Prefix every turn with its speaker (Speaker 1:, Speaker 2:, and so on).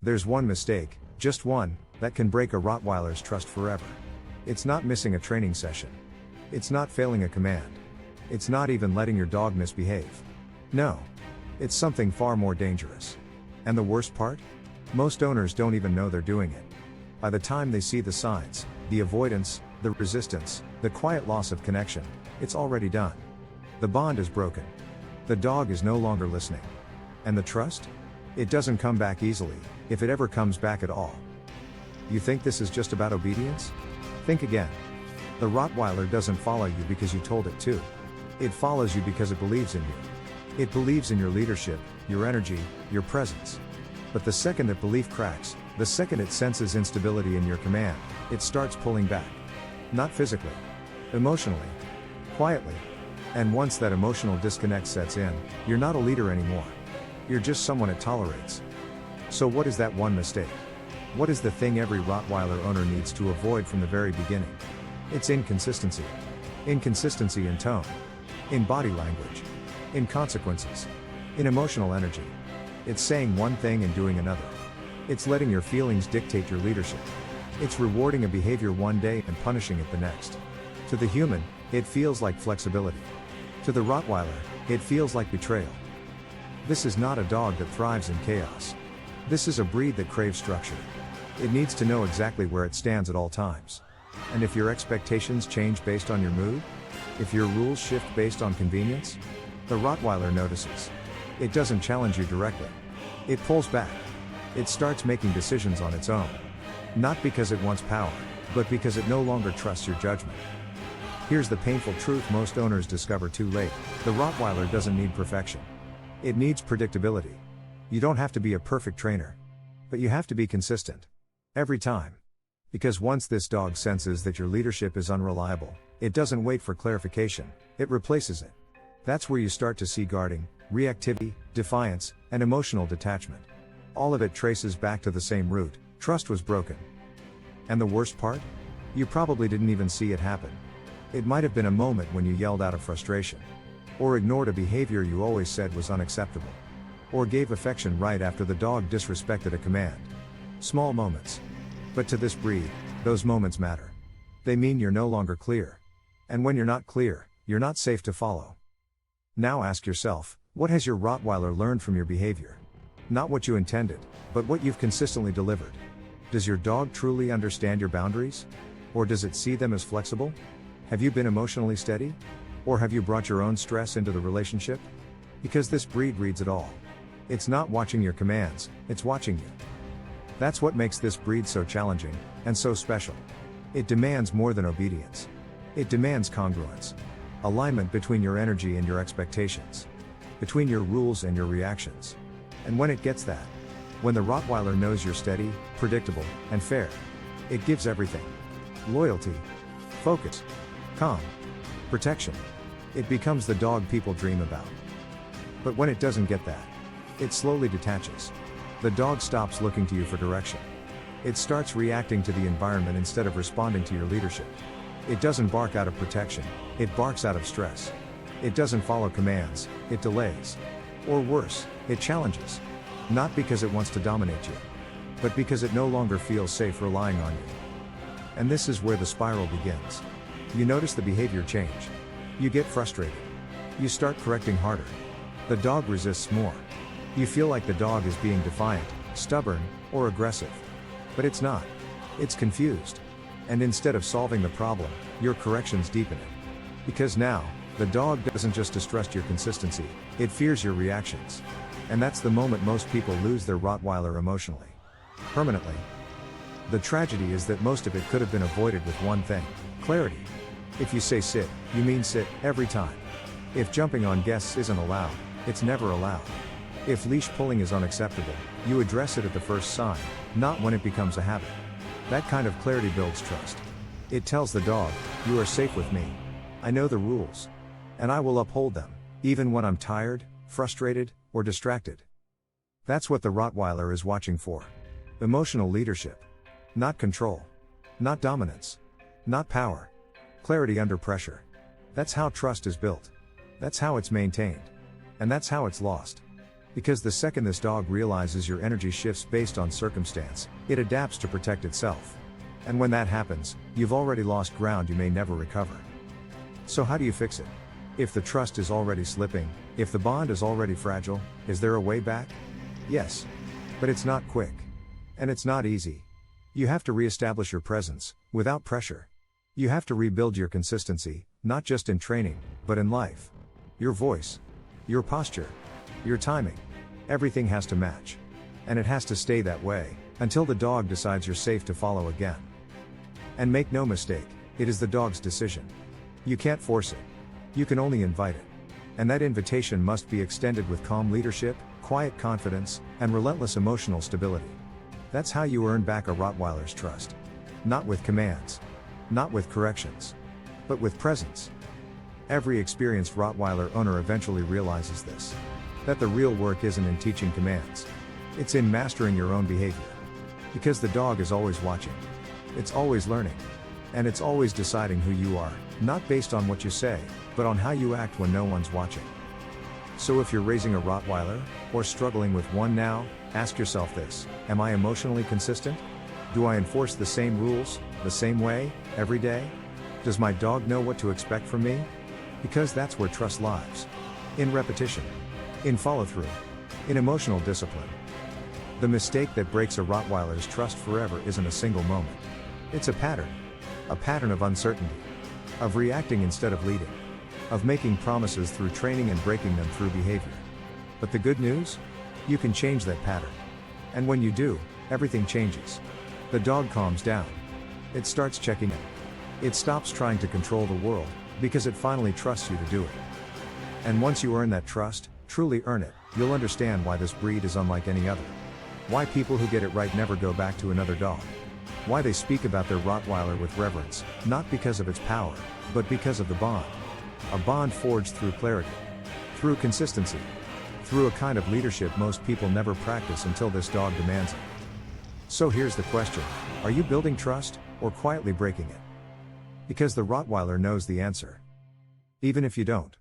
Speaker 1: There's one mistake, just one, that can break a Rottweiler's trust forever. It's not missing a training session. It's not failing a command. It's not even letting your dog misbehave. No. It's something far more dangerous. And the worst part? Most owners don't even know they're doing it. By the time they see the signs, the avoidance, the resistance, the quiet loss of connection, it's already done. The bond is broken. The dog is no longer listening. And the trust? It doesn't come back easily, if it ever comes back at all. You think this is just about obedience? Think again. The Rottweiler doesn't follow you because you told it to. It follows you because it believes in you. It believes in your leadership, your energy, your presence. But the second that belief cracks, the second it senses instability in your command, it starts pulling back. Not physically. Emotionally. Quietly. And once that emotional disconnect sets in, you're not a leader anymore. You're just someone it tolerates. So what is that one mistake? What is the thing every Rottweiler owner needs to avoid from the very beginning? It's inconsistency. Inconsistency in tone. In body language. In consequences. In emotional energy. It's saying one thing and doing another. It's letting your feelings dictate your leadership. It's rewarding a behavior one day and punishing it the next. To the human, it feels like flexibility. To the Rottweiler, it feels like betrayal. This is not a dog that thrives in chaos. This is a breed that craves structure. It needs to know exactly where it stands at all times. And if your expectations change based on your mood, if your rules shift based on convenience, the Rottweiler notices. It doesn't challenge you directly. It pulls back. It starts making decisions on its own. Not because it wants power, but because it no longer trusts your judgment. Here's the painful truth most owners discover too late: the Rottweiler doesn't need perfection. It needs predictability. You don't have to be a perfect trainer. But you have to be consistent. Every time. Because once this dog senses that your leadership is unreliable, it doesn't wait for clarification, it replaces it. That's where you start to see guarding, reactivity, defiance, and emotional detachment. All of it traces back to the same root: trust was broken. And the worst part? You probably didn't even see it happen. It might have been a moment when you yelled out of frustration. Or ignored a behavior you always said was unacceptable. Or gave affection right after the dog disrespected a command. Small moments. But to this breed, those moments matter. They mean you're no longer clear. And when you're not clear, you're not safe to follow. Now ask yourself, what has your Rottweiler learned from your behavior? Not what you intended, but what you've consistently delivered. Does your dog truly understand your boundaries? Or does it see them as flexible? Have you been emotionally steady? Or have you brought your own stress into the relationship? Because this breed reads it all. It's not watching your commands, it's watching you. That's what makes this breed so challenging, and so special. It demands more than obedience. It demands congruence. Alignment between your energy and your expectations. Between your rules and your reactions. And when it gets that, when the Rottweiler knows you're steady, predictable, and fair, it gives everything. Loyalty. Focus. Calm. Protection. It becomes the dog people dream about. But when it doesn't get that, it slowly detaches. The dog stops looking to you for direction. It starts reacting to the environment instead of responding to your leadership. It doesn't bark out of protection, it barks out of stress. It doesn't follow commands, it delays. Or worse, it challenges. Not because it wants to dominate you, but because it no longer feels safe relying on you. And this is where the spiral begins. You notice the behavior change. You get frustrated. You start correcting harder. The dog resists more. You feel like the dog is being defiant, stubborn, or aggressive. But it's not. It's confused. And instead of solving the problem, your corrections deepen it. Because now, the dog doesn't just distrust your consistency, it fears your reactions. And that's the moment most people lose their Rottweiler emotionally. Permanently. The tragedy is that most of it could have been avoided with one thing: clarity. If you say sit, you mean sit, every time. If jumping on guests isn't allowed, it's never allowed. If leash pulling is unacceptable, you address it at the first sign, not when it becomes a habit. That kind of clarity builds trust. It tells the dog, you are safe with me. I know the rules. And I will uphold them, even when I'm tired, frustrated, or distracted. That's what the Rottweiler is watching for. Emotional leadership. Not control. Not dominance. Not power. Clarity under pressure. That's how trust is built. That's how it's maintained. And that's how it's lost. Because the second this dog realizes your energy shifts based on circumstance, it adapts to protect itself. And when that happens, you've already lost ground you may never recover. So how do you fix it? If the trust is already slipping, if the bond is already fragile, is there a way back? Yes. But it's not quick. And it's not easy. You have to reestablish your presence, without pressure. You have to rebuild your consistency, not just in training, but in life. Your voice. Your posture. Your timing. Everything has to match. And it has to stay that way, until the dog decides you're safe to follow again. And make no mistake, it is the dog's decision. You can't force it. You can only invite it. And that invitation must be extended with calm leadership, quiet confidence, and relentless emotional stability. That's how you earn back a Rottweiler's trust. Not with commands. Not with corrections. But with presence. Every experienced Rottweiler owner eventually realizes this. That the real work isn't in teaching commands. It's in mastering your own behavior. Because the dog is always watching. It's always learning. And it's always deciding who you are, not based on what you say, but on how you act when no one's watching. So if you're raising a Rottweiler, or struggling with one now, ask yourself this: am I emotionally consistent? Do I enforce the same rules, the same way, every day? Does my dog know what to expect from me? Because that's where trust lies. In repetition. In follow-through. In emotional discipline. The mistake that breaks a Rottweiler's trust forever isn't a single moment. It's a pattern. A pattern of uncertainty. Of reacting instead of leading. Of making promises through training and breaking them through behavior. But the good news? You can change that pattern. And when you do, everything changes. The dog calms down. It starts checking in. It stops trying to control the world, because it finally trusts you to do it. And once you earn that trust, truly earn it, you'll understand why this breed is unlike any other. Why people who get it right never go back to another dog. Why they speak about their Rottweiler with reverence, not because of its power, but because of the bond. A bond forged through clarity. Through consistency. Through a kind of leadership most people never practice until this dog demands it. So here's the question: are you building trust, or quietly breaking it? Because the Rottweiler knows the answer. Even if you don't.